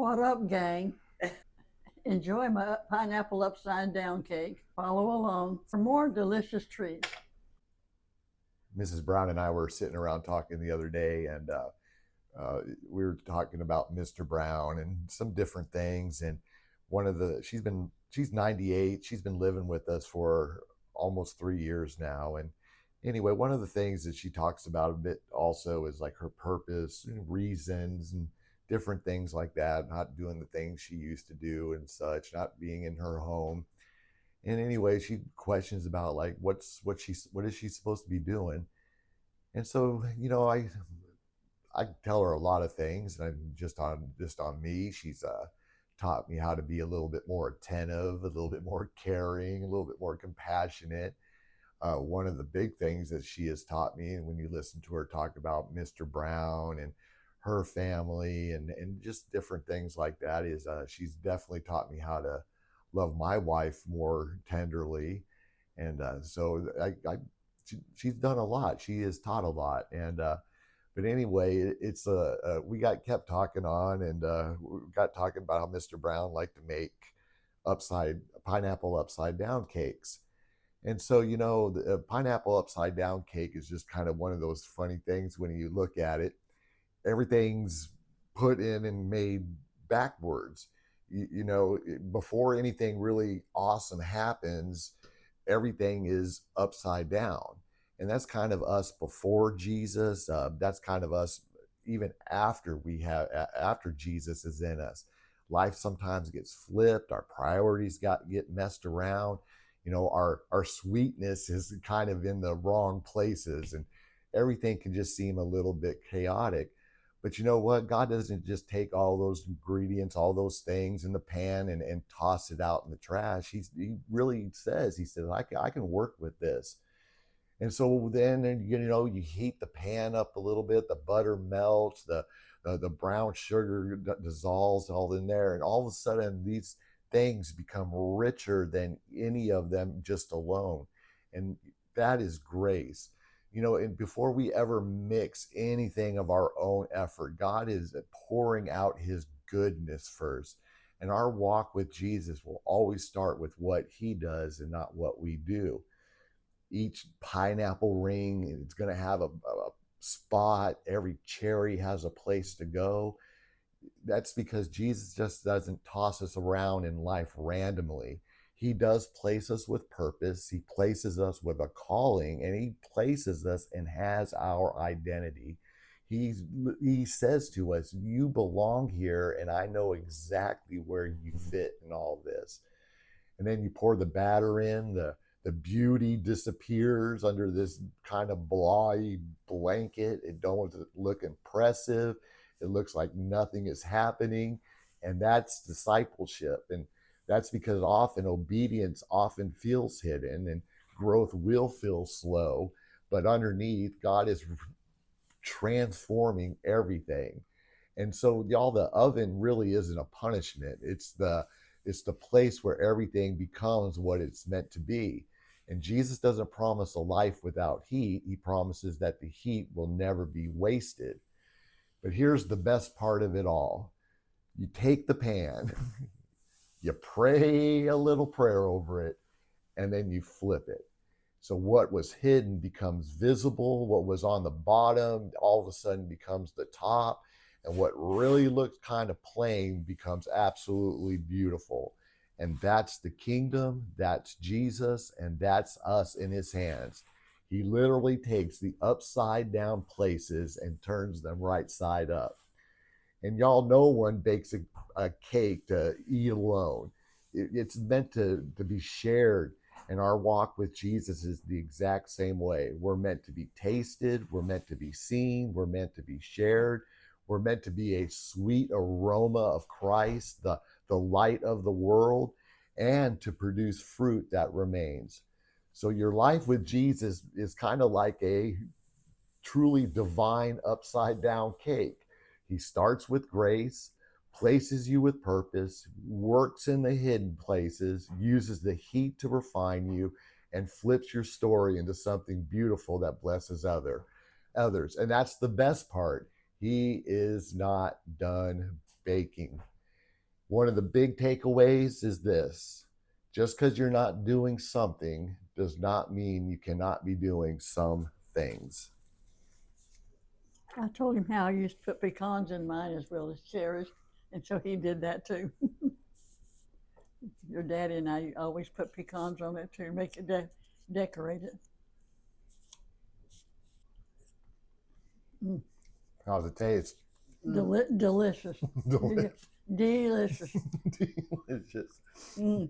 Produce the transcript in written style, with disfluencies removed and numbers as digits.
What up, gang? Enjoy my pineapple upside down cake. Follow along for more delicious treats. Mrs. Brown and I were sitting around talking the other day, and we were talking about Mr. Brown and some different things. And she's 98. She's been living with us for almost 3 years now. And anyway, one of the things that she talks about a bit also is like her purpose and reasons and different things like that. Not doing the things she used to do and such. Not being in her home. And anyway, she questions about like what is she supposed to be doing. And so, I tell her a lot of things, and just on me, she's taught me how to be a little bit more attentive, a little bit more caring, a little bit more compassionate. One of the big things that she has taught me, and when you listen to her talk about Mr. Brown and her family and just different things like that, is she's definitely taught me how to love my wife more tenderly. And she's done a lot. She has taught a lot. And but anyway, it's we got kept talking on, and we got talking about how Mr. Brown liked to make upside pineapple upside down cakes. And so, the pineapple upside down cake is just kind of one of those funny things when you look at it. Everything's put in and made backwards. Before anything really awesome happens, everything is upside down. And that's kind of us before Jesus. That's kind of us even after Jesus is in us. Life sometimes gets flipped. Our priorities get messed around. Our sweetness is kind of in the wrong places, and everything can just seem a little bit chaotic. But you know what? God doesn't just take all those ingredients, all those things in the pan and toss it out in the trash. He really says, he said, I can work with this. And so then, you heat the pan up a little bit, the butter melts, the brown sugar dissolves all in there. And all of a sudden, these things become richer than any of them just alone. And that is grace. And before we ever mix anything of our own effort, God is pouring out his goodness first. And our walk with Jesus will always start with what he does and not what we do. Each pineapple ring, it's going to have a spot. Every cherry has a place to go. That's because Jesus just doesn't toss us around in life randomly. He does place us with purpose. He places us with a calling, and he places us and has our identity. He's, he says to us, you belong here, and I know exactly where you fit in all this. And then you pour the batter in, the beauty disappears under this kind of blotchy blanket. It don't look impressive. It looks like nothing is happening. And that's discipleship. And that's because often obedience often feels hidden and growth will feel slow. But underneath, God is transforming everything. And so, y'all, the oven really isn't a punishment. It's the place where everything becomes what it's meant to be. And Jesus doesn't promise a life without heat. He promises that the heat will never be wasted. But here's the best part of it all. You take the pan, you pray a little prayer over it, and then you flip it. So what was hidden becomes visible. What was on the bottom all of a sudden becomes the top. And what really looks kind of plain becomes absolutely beautiful. And that's the kingdom, that's Jesus, and that's us in his hands. He literally takes the upside down places and turns them right side up. And y'all, no one bakes a cake to eat alone. It's meant to be shared. And our walk with Jesus is the exact same way. We're meant to be tasted, we're meant to be seen, we're meant to be shared, we're meant to be a sweet aroma of Christ, the light of the world, and to produce fruit that remains. So your life with Jesus is kind of like a truly divine upside down cake. He starts with grace, places you with purpose, works in the hidden places, uses the heat to refine you, and flips your story into something beautiful that blesses others. And that's the best part. He is not done baking. One of the big takeaways is this: just because you're not doing something does not mean you cannot be doing some things. I told him how I used to put pecans in mine as well as cherries, and so he did that too. Your daddy and I always put pecans on it to make it decorate it. How's it taste? Delicious. Delicious. Delicious. Delicious. Mm.